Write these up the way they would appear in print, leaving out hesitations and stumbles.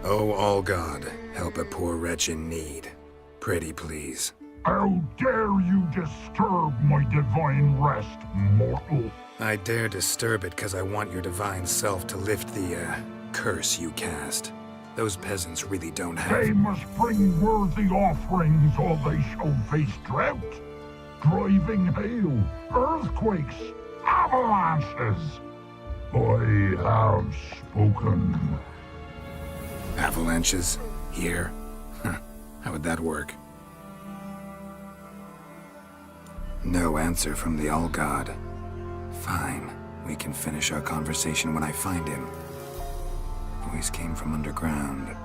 Oh, all God, help a poor wretch in need. Pretty please. How dare you disturb my divine rest, mortal? I dare disturb it because I want your divine self to lift the, curse you cast. Those peasants really don't have— They must bring worthy offerings or they shall face drought, driving hail, earthquakes, avalanches. I have spoken. Avalanches? Here? Huh. How would that work? No answer from the All-God. Fine. We can finish our conversation when I find him. Voice came from underground.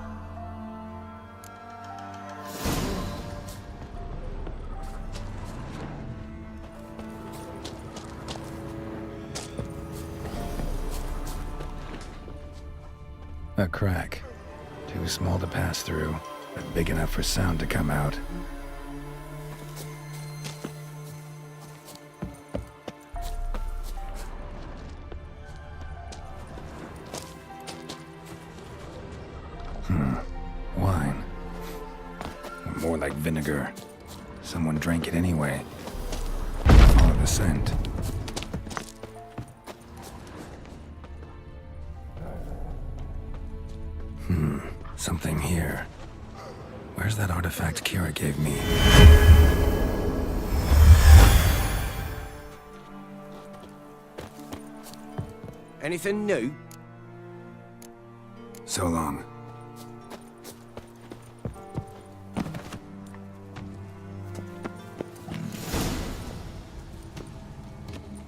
A crack. Too small to pass through, but big enough for sound to come out. Wine. Or more like vinegar. Someone drank it anyway. Follow the scent. Something here. Where's that artifact Ciri gave me? Anything new? So long.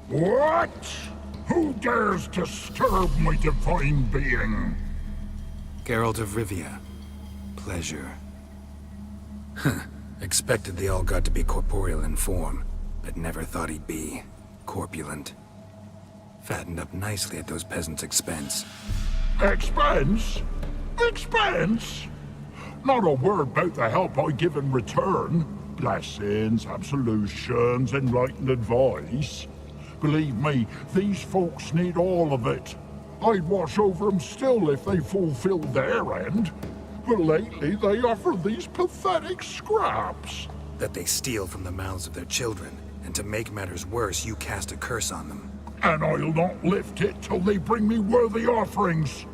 What? Who dares disturb my divine being? Geralt of Rivia. Pleasure. Expected the All-God to be corporeal in form, but never thought he'd be corpulent. Fattened up nicely at those peasants' expense. Expense? Expense? Not a word about the help I give in return. Blessings, absolutions, enlightened advice. Believe me, these folks need all of it. I'd watch over them still if they fulfilled their end. But lately they offer these pathetic scraps. That they steal from the mouths of their children, and to make matters worse, you cast a curse on them. And I'll not lift it till they bring me worthy offerings.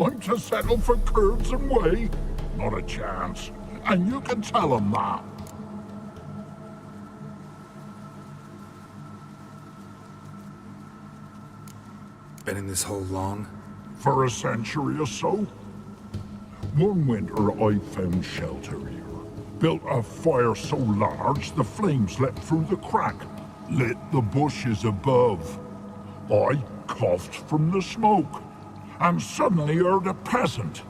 I'm to settle for curds and whey? Not a chance. And you can tell them that. Been in this hole long? For a century or so. One winter I found shelter here. Built a fire so large the flames leapt through the crack, lit the bushes above. I coughed from the smoke, and suddenly heard a peasant.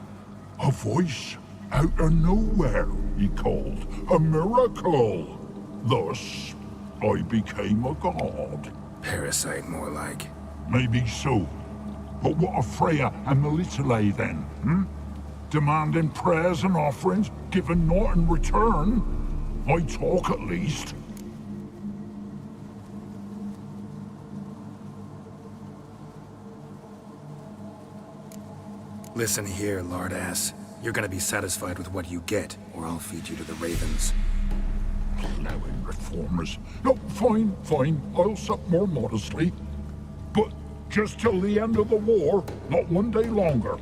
A voice out of nowhere, he called. A miracle. Thus, I became a god. Parasite, more like. Maybe so. But what of Freya and Melitele then, Demanding prayers and offerings, given naught in return? I talk at least. Listen here, lardass. You're gonna be satisfied with what you get, or I'll feed you to the ravens. Plowing reformers. No, fine, fine. I'll sup more modestly. But just till the end of the war, not one day longer.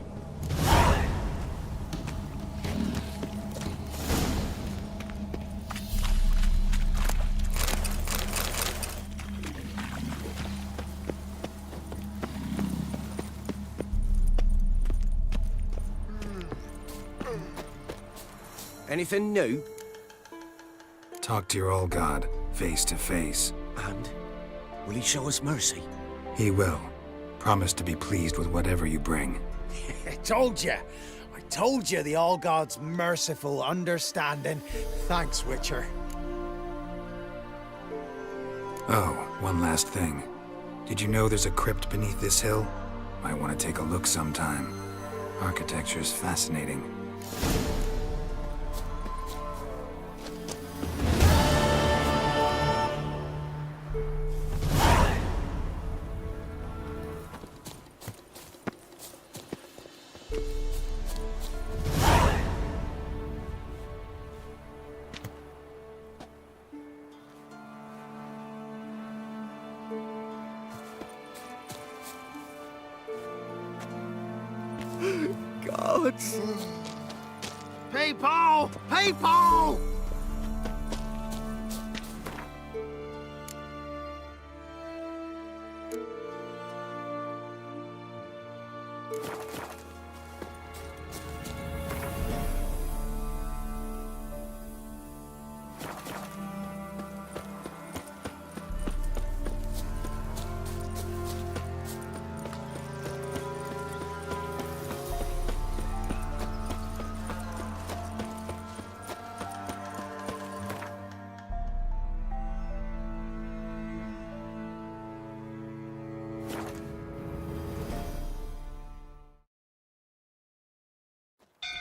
Anything new? Talk to your All-God, face to face. And will he show us mercy? He will. Promise to be pleased with whatever you bring. I told you the All-God's merciful, understanding. Thanks, Witcher. Oh, one last thing. Did you know there's a crypt beneath this hill? Might want to take a look sometime. Architecture's fascinating. gods! People! People!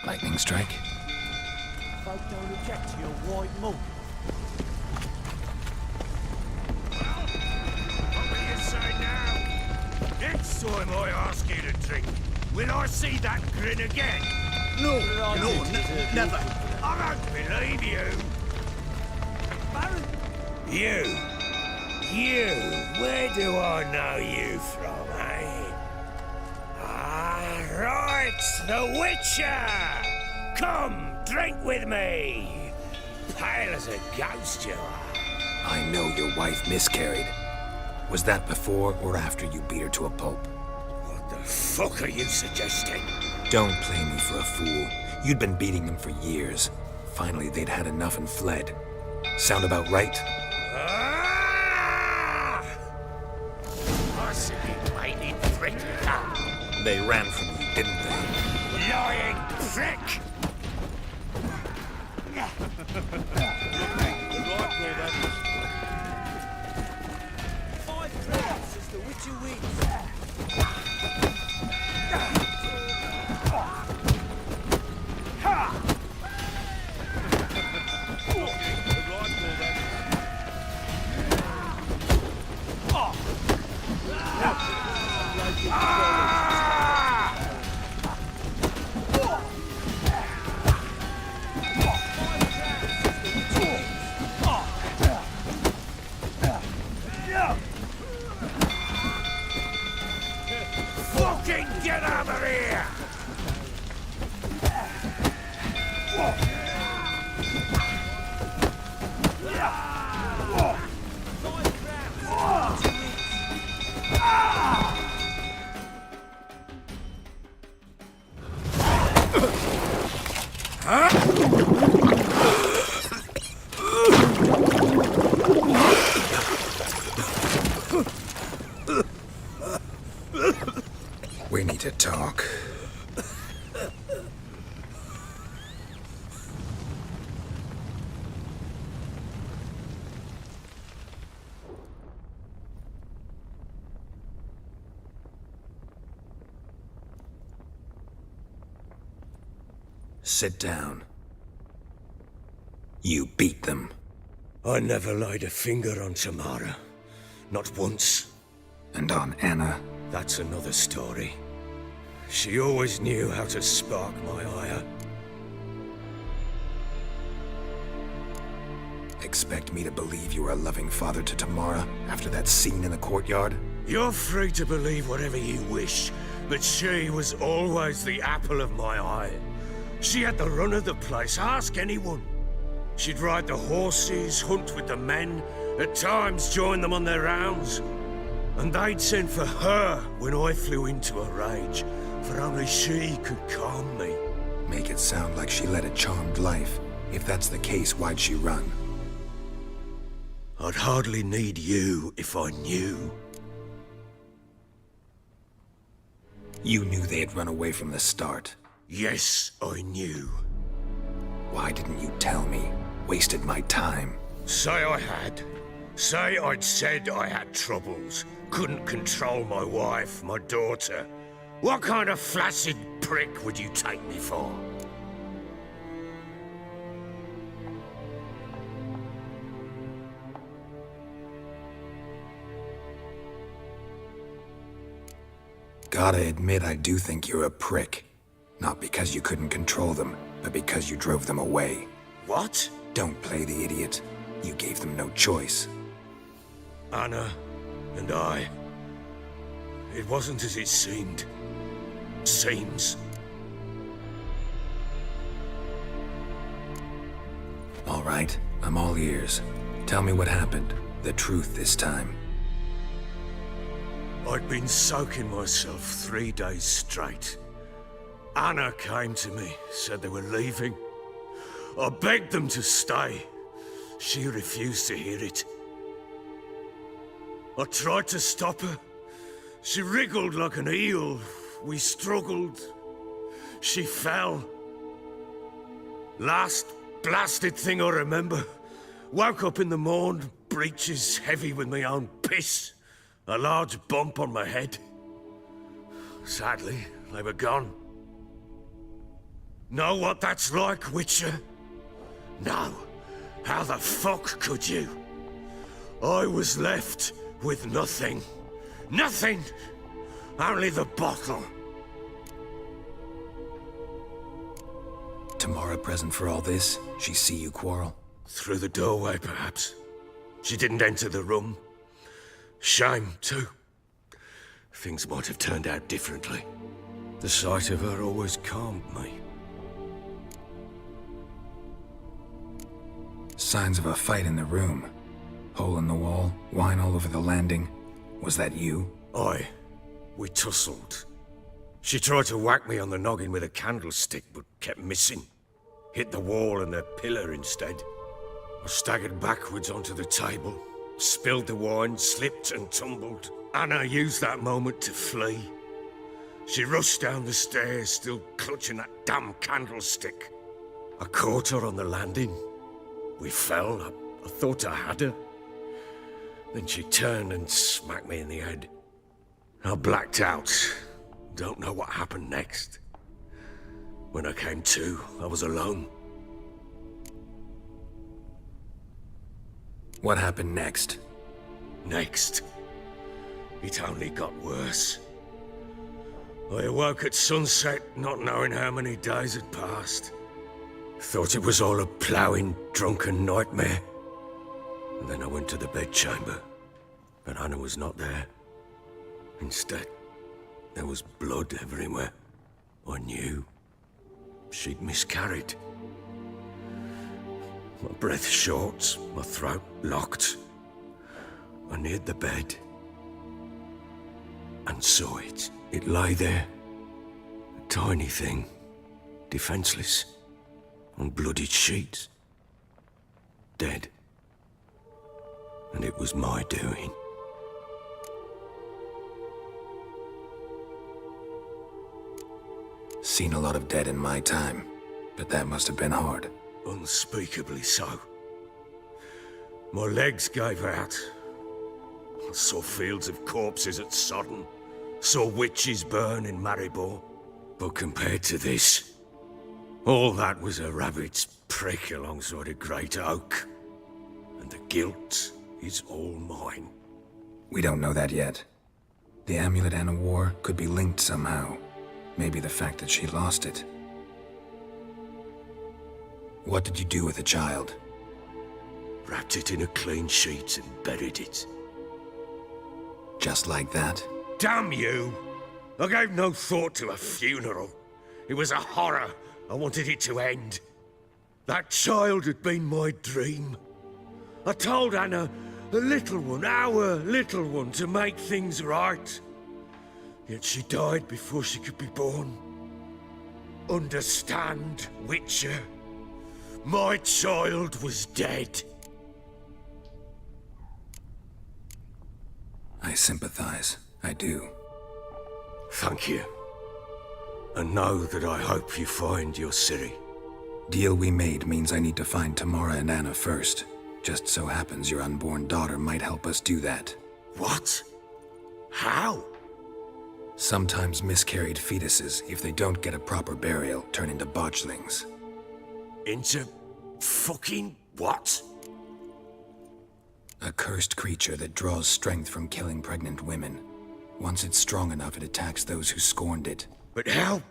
Lightning strike? Folk don't object to your white monk. What will you say now? Next time I ask you to drink, will I see that grin again? No, never. I don't believe you. Baron, You, where do I know you from, eh? Ah, right, the Witcher! Come, drink with me! Pale as a ghost you are. I know your wife miscarried. Was that before or after you beat her to a pulp? What the fuck are you suggesting? Don't play me for a fool. You'd been beating them for years. Finally, they'd had enough and fled. Sound about right? Ah! Possibly mighty prick. They ran from you, didn't they? Lying prick! five crowns as the Witcher wins. Fucking get out of here! We need to talk. Sit down. You beat them. I never laid a finger on Tamara. Not once. And on Anna. That's another story. She always knew how to spark my ire. Expect me to believe you were a loving father to Tamara after that scene in the courtyard? You're free to believe whatever you wish, but she was always the apple of my eye. She had the run of the place, ask anyone. She'd ride the horses, hunt with the men, at times join them on their rounds. And they'd send for her when I flew into a rage, for only she could calm me. Make it sound like she led a charmed life. If that's the case, why'd she run? I'd hardly need you if I knew. You knew they had run away from the start. Yes, I knew. Why didn't you tell me? Wasted my time. Say I had. Say I'd said I had troubles. Couldn't control my wife, my daughter. What kind of flaccid prick would you take me for? Gotta admit, I do think you're a prick. Not because you couldn't control them, but because you drove them away. What? Don't play the idiot. You gave them no choice. Anna and I. It wasn't as it seemed. Seems. right, I'm all ears. Tell me what happened. The truth this time. I'd been soaking myself 3 days straight. Anna came to me, said they were leaving. I begged them to stay. She refused to hear it. I tried to stop her. She wriggled like an eel. We struggled. She fell. Last blasted thing I remember. Woke up in the morn, breeches heavy with my own piss. A large bump on my head. Sadly, they were gone. Know what that's like, Witcher? No. How the fuck could you? I was left with nothing. Nothing! Only the bottle. Tamara present for all this? She see you quarrel? Through the doorway, perhaps. She didn't enter the room. Shame, too. Things might have turned out differently. The sight of her always calmed me. Signs of a fight in the room. Hole in the wall, wine all over the landing. Was that you? Aye. We tussled. She tried to whack me on the noggin with a candlestick, but kept missing. Hit the wall and the pillar instead. I staggered backwards onto the table, spilled the wine, slipped and tumbled. Anna used that moment to flee. She rushed down the stairs, still clutching that damn candlestick. I caught her on the landing. We fell. I thought I had her. Then she turned and smacked me in the head. I blacked out. Don't know what happened next. When I came to, I was alone. What happened next? Next, it only got worse. I awoke at sunset, not knowing how many days had passed. Thought it was all a ploughing, drunken nightmare. And then I went to the bedchamber, but Anna was not there. Instead, there was blood everywhere. I knew she'd miscarried. My breath short, my throat locked. I neared the bed and saw it. It lay there, a tiny thing, defenseless, on bloodied sheets, dead. And it was my doing. Seen a lot of dead in my time, but that must have been hard. Unspeakably so. My legs gave out. I saw fields of corpses at Sodden. Saw witches burn in Maribor. But compared to this, all that was a rabbit's prick alongside a great oak. And the guilt is all mine. We don't know that yet. The amulet Anna wore could be linked somehow. Maybe the fact that she lost it. What did you do with the child? Wrapped it in a clean sheet and buried it. Just like that? Damn you! I gave no thought to a funeral. It was a horror. I wanted it to end. That child had been my dream. I told Anna, the little one, our little one, to make things right. Yet she died before she could be born. Understand, Witcher? My child was dead. I sympathize. I do. Thank you. And know that I hope you find your Ciri. Deal we made means I need to find Tamara and Anna first. Just so happens your unborn daughter might help us do that. What? How? Sometimes miscarried fetuses, if they don't get a proper burial, turn into botchlings. Into fucking what? A cursed creature that draws strength from killing pregnant women. Once it's strong enough, it attacks those who scorned it. But how?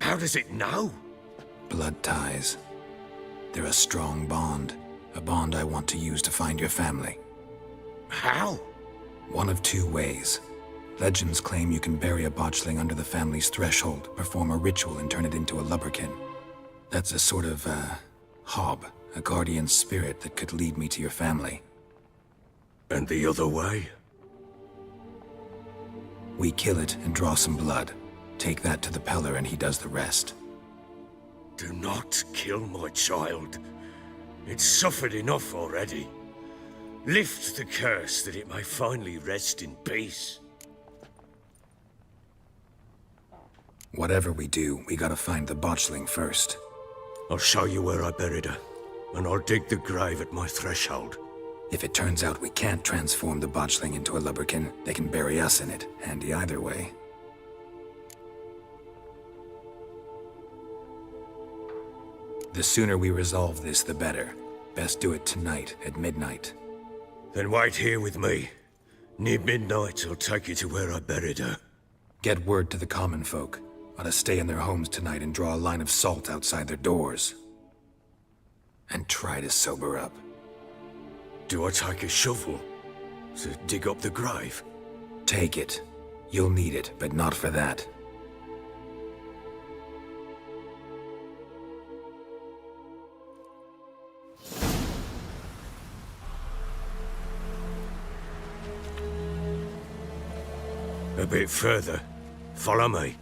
How does it know? Blood ties. They're a strong bond. A bond I want to use to find your family. How? One of two ways. Legends claim you can bury a botchling under the family's threshold, perform a ritual and turn it into a lubberkin. That's a sort of, hob, A guardian spirit that could lead me to your family. And the other way? We kill it and draw some blood. Take that to the Peller and he does the rest. Do not kill my child. It's suffered enough already. Lift the curse that it may finally rest in peace. Whatever we do, we gotta find the botchling first. I'll show you where I buried her, and I'll dig the grave at my threshold. If it turns out we can't transform the botchling into a lubberkin, they can bury us in it. Handy either way. The sooner we resolve this, the better. Best do it tonight, at midnight. Then wait here with me. Near midnight, I'll take you to where I buried her. Get word to the common folk. Ought to stay in their homes tonight and draw a line of salt outside their doors. And try to sober up. Do I take a shovel to dig up the grave? Take it. You'll need it, but not for that. A bit further. Follow me.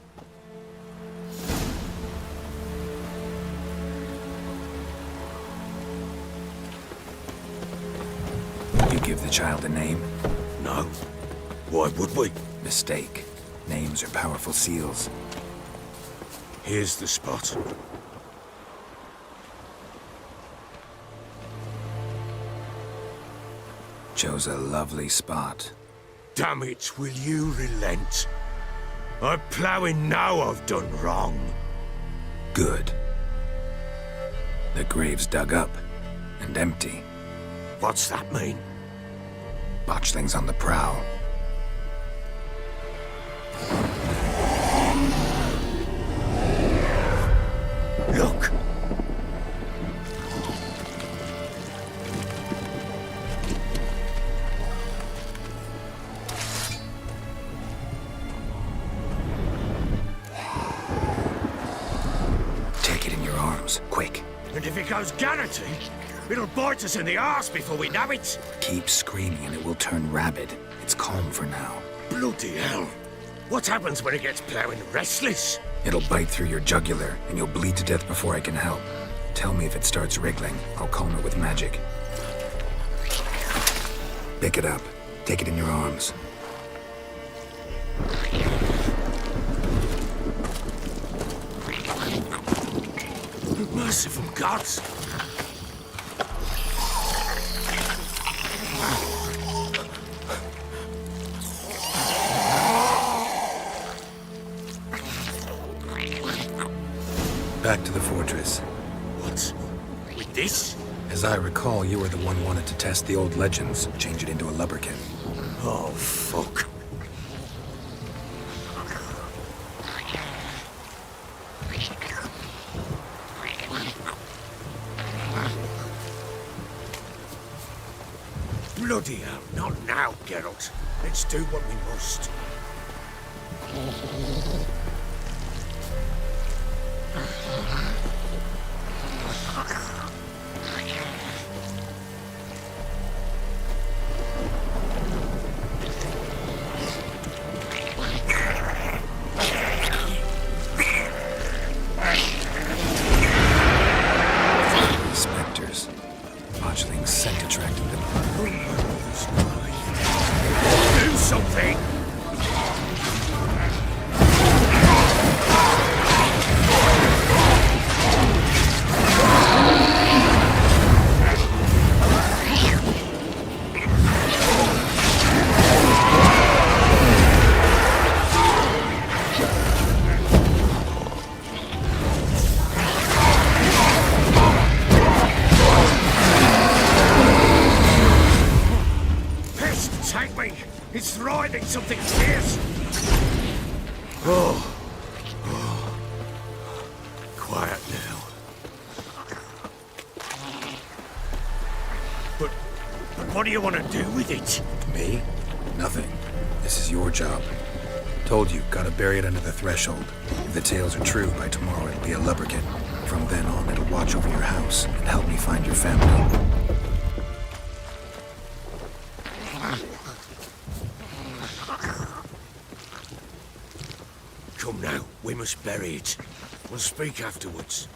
You give the child a name? No. Why would we? Mistake. Names are powerful seals. Here's the spot. Chose a lovely spot. Damn it, will you relent? I'm ploughing now I've done wrong. Good. The grave's dug up and empty. What's that mean? Botchling's on the prowl. Look! Take it in your arms, quick. And if it goes garrity, it'll bite us in the arse before we know it. Keep screaming and it will turn rabid. It's calm for now. Bloody hell. What happens when it gets ploughing restless? It'll bite through your jugular and you'll bleed to death before I can help. Tell me if it starts wriggling. I'll calm it with magic. Pick it up. Take it in your arms. Merciful gods! Back to the fortress. What? With this? As I recall, you were the one wanted to test the old legends, change it into a lubberkin. Oh, fuck. Bloody hell, not now, Geralt. Let's do what we must. Spectres. Botchling's scent attracted them. Do something! Take me! It's writhing something fierce! Oh. Quiet now. But what do you want to do with it? Me? Nothing. This is your job. Told you, gotta bury it under the threshold. If the tales are true, by tomorrow it'll be a lubberkin. From then on, it'll watch over your house and help me find your family. Come now, we must bury it. We'll speak afterwards.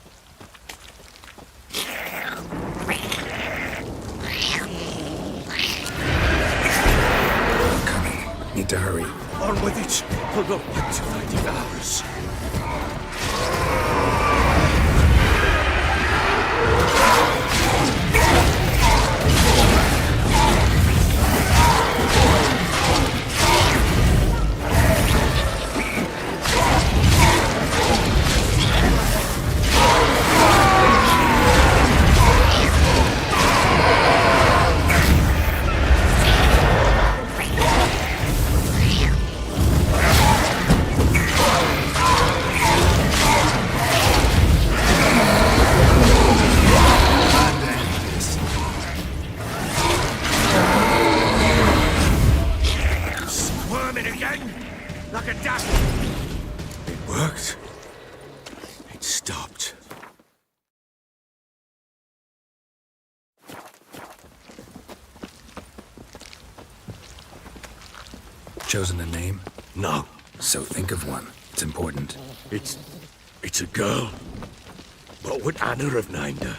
I'm coming. Need to hurry. On with it! We'll not wait till they devour us. Squirming again! Like a duck! It worked. It stopped. Chosen a name? No, So think of one. It's important. it's a girl. What would Anna have named her?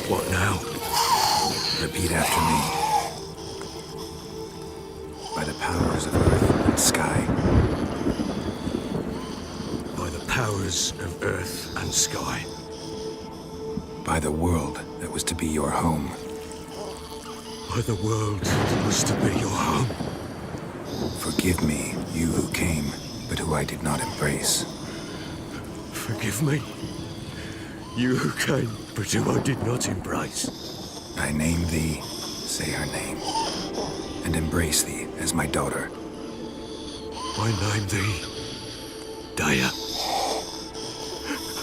What now? Repeat after me. By the powers of earth and sky. By the powers of earth and sky. By the world that was to be your home. By the world that was to be your home. Forgive me, you who came, but who I did not embrace. Forgive me. You who came, but who I did not embrace. I name thee, say her name, and embrace thee as my daughter. I name thee Daya,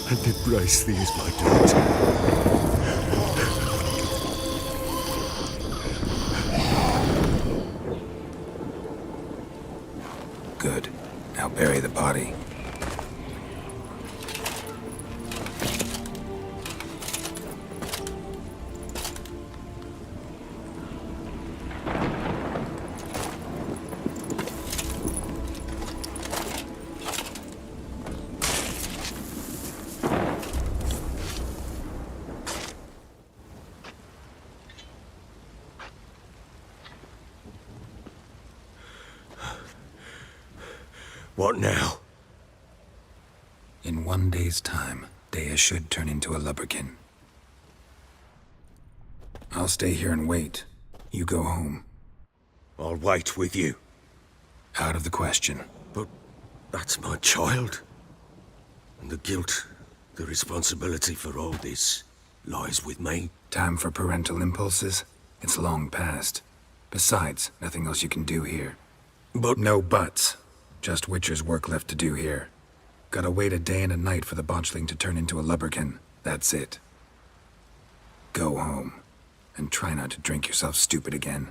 and embrace thee as my daughter. Good. Now bury the body. What now? In 1 day's time, Dea should turn into a lubberkin. I'll stay here and wait. You go home. I'll wait with you. Out of the question. But that's my child. And the guilt, the responsibility for all this lies with me. Time for parental impulses? It's long past. Besides, nothing else you can do here. But No buts. Just Witcher's work left to do here. Gotta wait a day and a night for the botchling to turn into a lubberkin. That's it. Go home. And try not to drink yourself stupid again.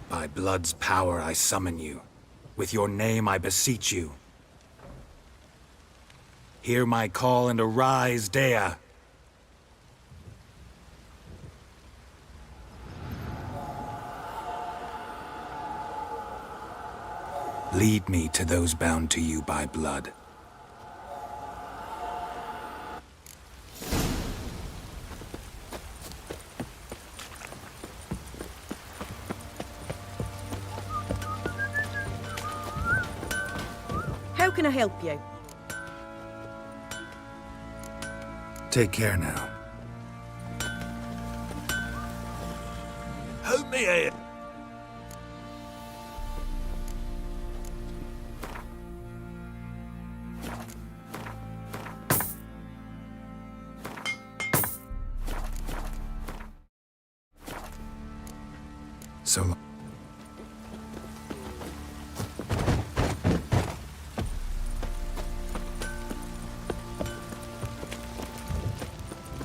By blood's power I summon you. With your name I beseech you. Hear my call and arise, Dea. Lead me to those bound to you by blood. How can I help you? Take care now. Help me here. So long.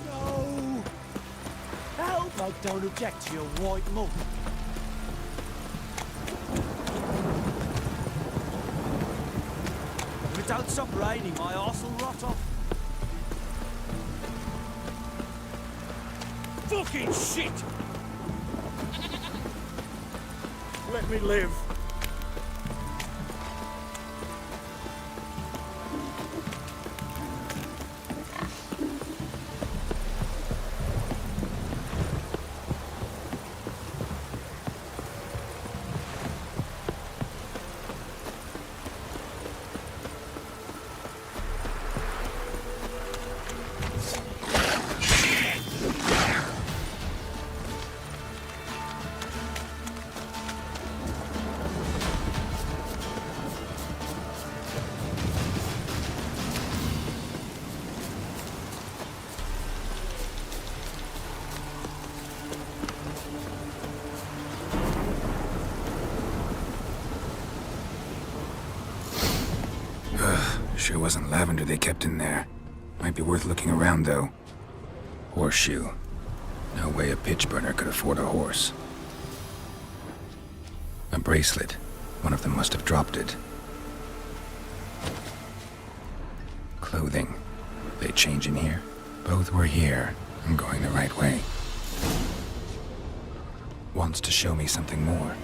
No! Help! I don't object to your white mug. If it don't stop raining, my arse will rot off. Fucking shit! Let me live. Sure wasn't lavender they kept in there. Might be worth looking around, though. Horseshoe. No way a pitch burner could afford a horse. A bracelet. One of them must have dropped it. Clothing. They change in here? Both were here. I'm going the right way. Wants to show me something more.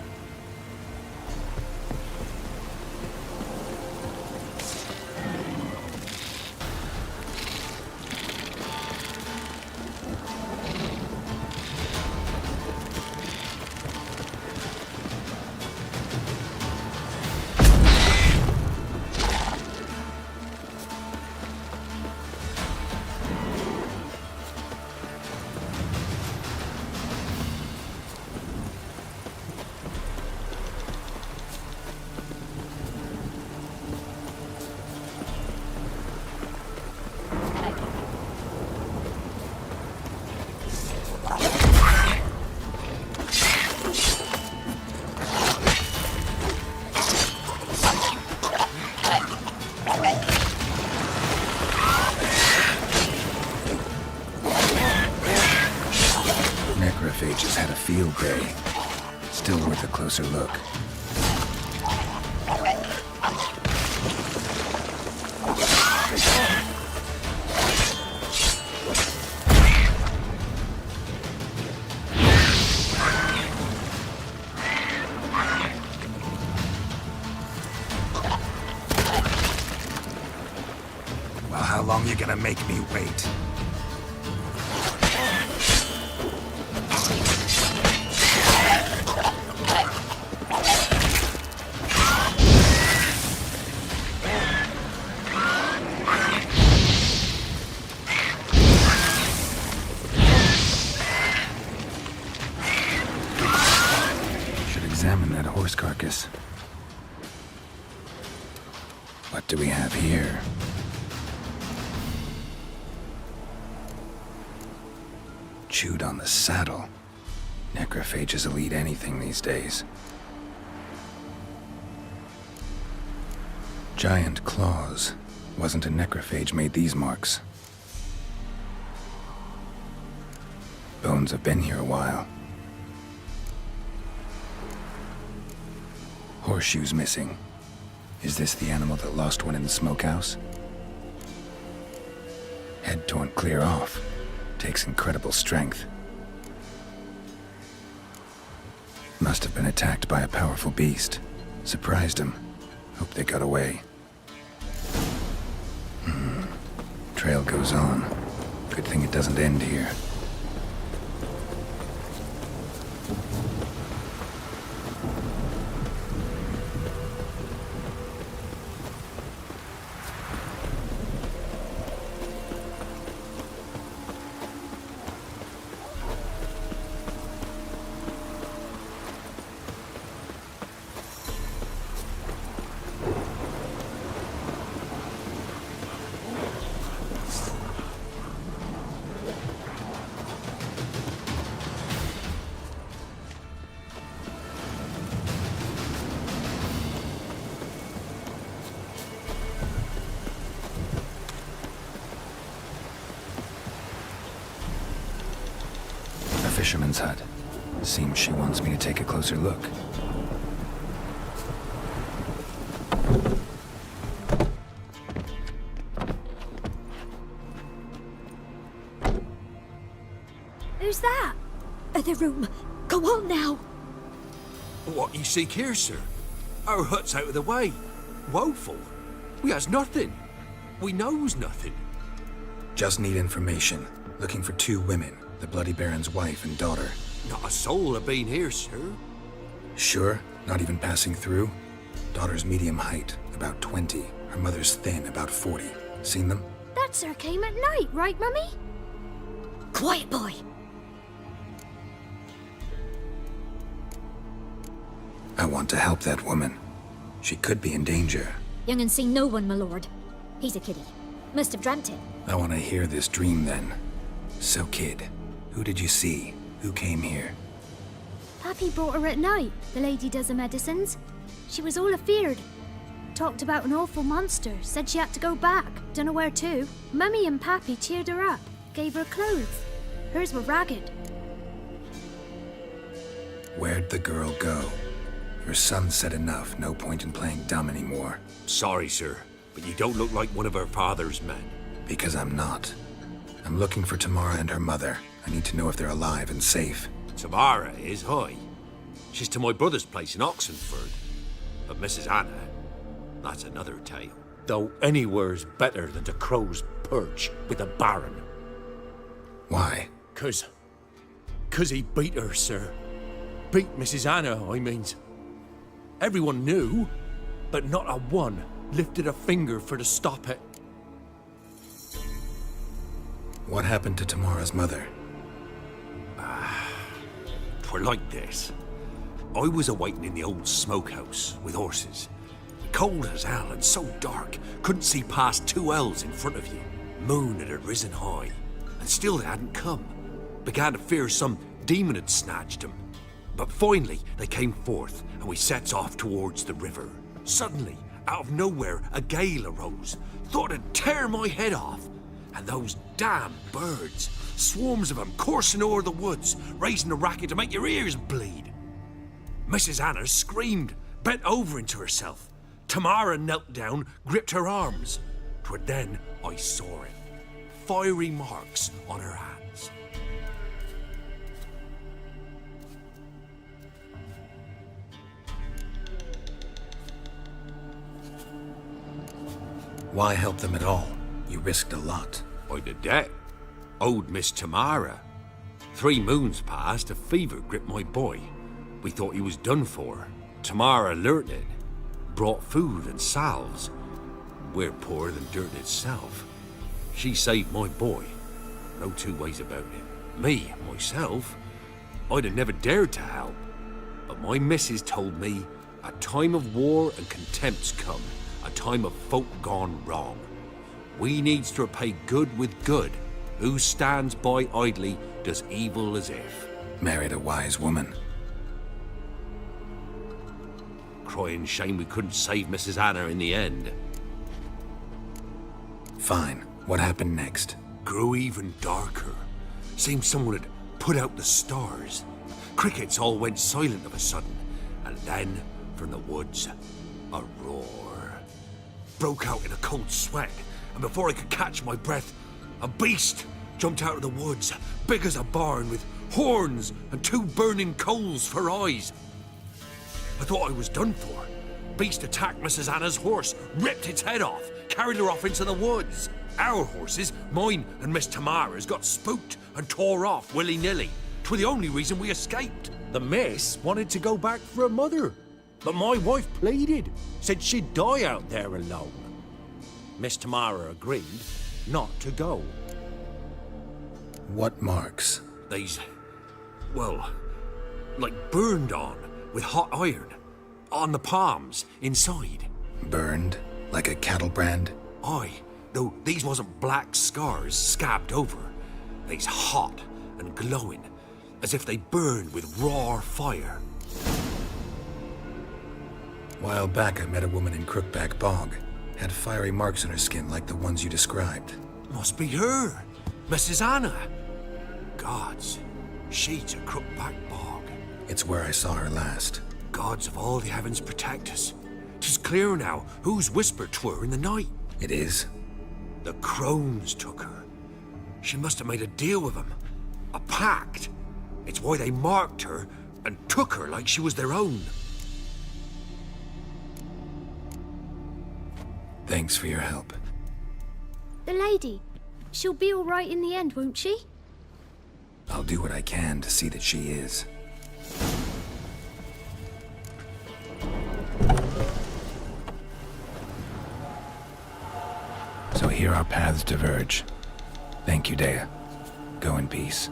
Necrophages had a field day. Still worth a closer look. Well, how long you gonna make me wait? Examine that horse carcass. What do we have here? Chewed on the saddle. Necrophages will eat anything these days. Giant claws. Wasn't a necrophage made these marks. Bones have been here a while. Horseshoes missing. Is this the animal that lost one in the smokehouse? Head torn clear off. Takes incredible strength. Must have been attacked by a powerful beast. Surprised him. Hope they got away. Trail goes on. Good thing it doesn't end here. fisherman's hut. Seems she wants me to take a closer look. Who's that? Other room. Go on now. What you seek here, sir? Our hut's out of the way. Woeful. We has nothing. We knows nothing. Just need information. Looking for 2 women, the Bloody Baron's wife and daughter. Not a soul have been here, sir. Sure? Not even passing through? Daughter's medium height, about 20. Her mother's thin, about 40. Seen them? That sir came at night, right, Mummy? Quiet, boy. I want to help that woman. She could be in danger. Young and seen no one, my lord. He's a kiddie. Must have dreamt it. I want to hear this dream then. So, kid, who did you see? Who came here? Pappy brought her at night. The lady does the medicines. She was all afeared. Talked about an awful monster. Said she had to go back. Dunno where to. Mummy and Pappy cheered her up. Gave her clothes. Hers were ragged. Where'd the girl go? Your son said enough. No point in playing dumb anymore. Sorry, sir, but you don't look like one of our father's men. Because I'm not. I'm looking for Tamara and her mother. I need to know if they're alive and safe. Tamara is high. She's to my brother's place in Oxenford. But Mrs. Anna, that's another tale. Though anywhere's better than the crow's perch with the Baron. Why? 'Cause he beat her, sir. Beat Mrs. Anna, I means. Everyone knew, but not a one lifted a finger for to stop it. What happened to Tamara's mother? 'Twere like this. I was awaiting in the old smokehouse with horses. Cold as hell and so dark, couldn't see past 2 ells in front of you. Moon had risen high, and still they hadn't come. Began to fear some demon had snatched them. But finally, they came forth, and we sets off towards the river. Suddenly, out of nowhere, a gale arose. Thought it'd tear my head off. And those damn birds, swarms of them coursing o'er the woods, raising a racket to make your ears bleed. Mrs. Anna screamed, bent over into herself. Tamara knelt down, gripped her arms. 'Twere then I saw it. Fiery marks on her hands. Why help them at all? You risked a lot. I'd a debt. Owed Miss Tamara. 3 moons passed, a fever gripped my boy. We thought he was done for. Tamara learnt it. Brought food and salves. We're poorer than dirt itself. She saved my boy. No 2 ways about it. Me, myself, I'd have never dared to help. But my missus told me a time of war and contempt's come. A time of folk gone wrong. We needs to repay good with good. Who stands by idly does evil as if. Married a wise woman. Crying shame we couldn't save Mrs. Anna in the end. Fine. What happened next? Grew even darker. Seemed someone had put out the stars. Crickets all went silent of a sudden. And then, from the woods, a roar. Broke out in a cold sweat, and before I could catch my breath, a beast jumped out of the woods, big as a barn, with horns and 2 burning coals for eyes. I thought I was done for. Beast attacked Mrs. Anna's horse, ripped its head off, carried her off into the woods. Our horses, mine and Miss Tamara's, got spooked and tore off willy-nilly. 'Twere the only reason we escaped. The miss wanted to go back for her mother. But my wife pleaded, said she'd die out there alone. Miss Tamara agreed not to go. What marks? They's, well, like burned on with hot iron. On the palms, inside. Burned? Like a cattle brand? Aye, though these wasn't black scars scabbed over. They's hot and glowing, as if they burned with raw fire. While back, I met a woman in Crookback Bog. Had fiery marks on her skin like the ones you described. Must be her, Mrs. Anna. Gods, She's a crook-back bog. It's where I saw her last. Gods of all the heavens protect us. 'Tis clear now who's whispered to her in the night. It is? The crones took her. She must have made a deal with them. A pact. It's why they marked her and took her like she was their own. Thanks for your help. The lady. She'll be all right in the end, won't she? I'll do what I can to see that she is. So here our paths diverge. Thank you, Dea. Go in peace.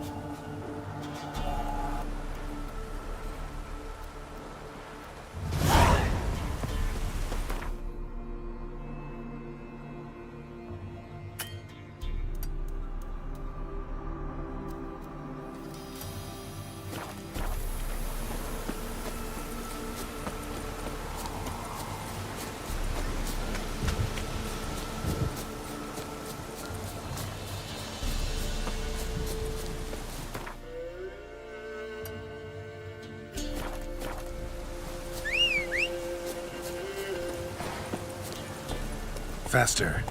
Faster.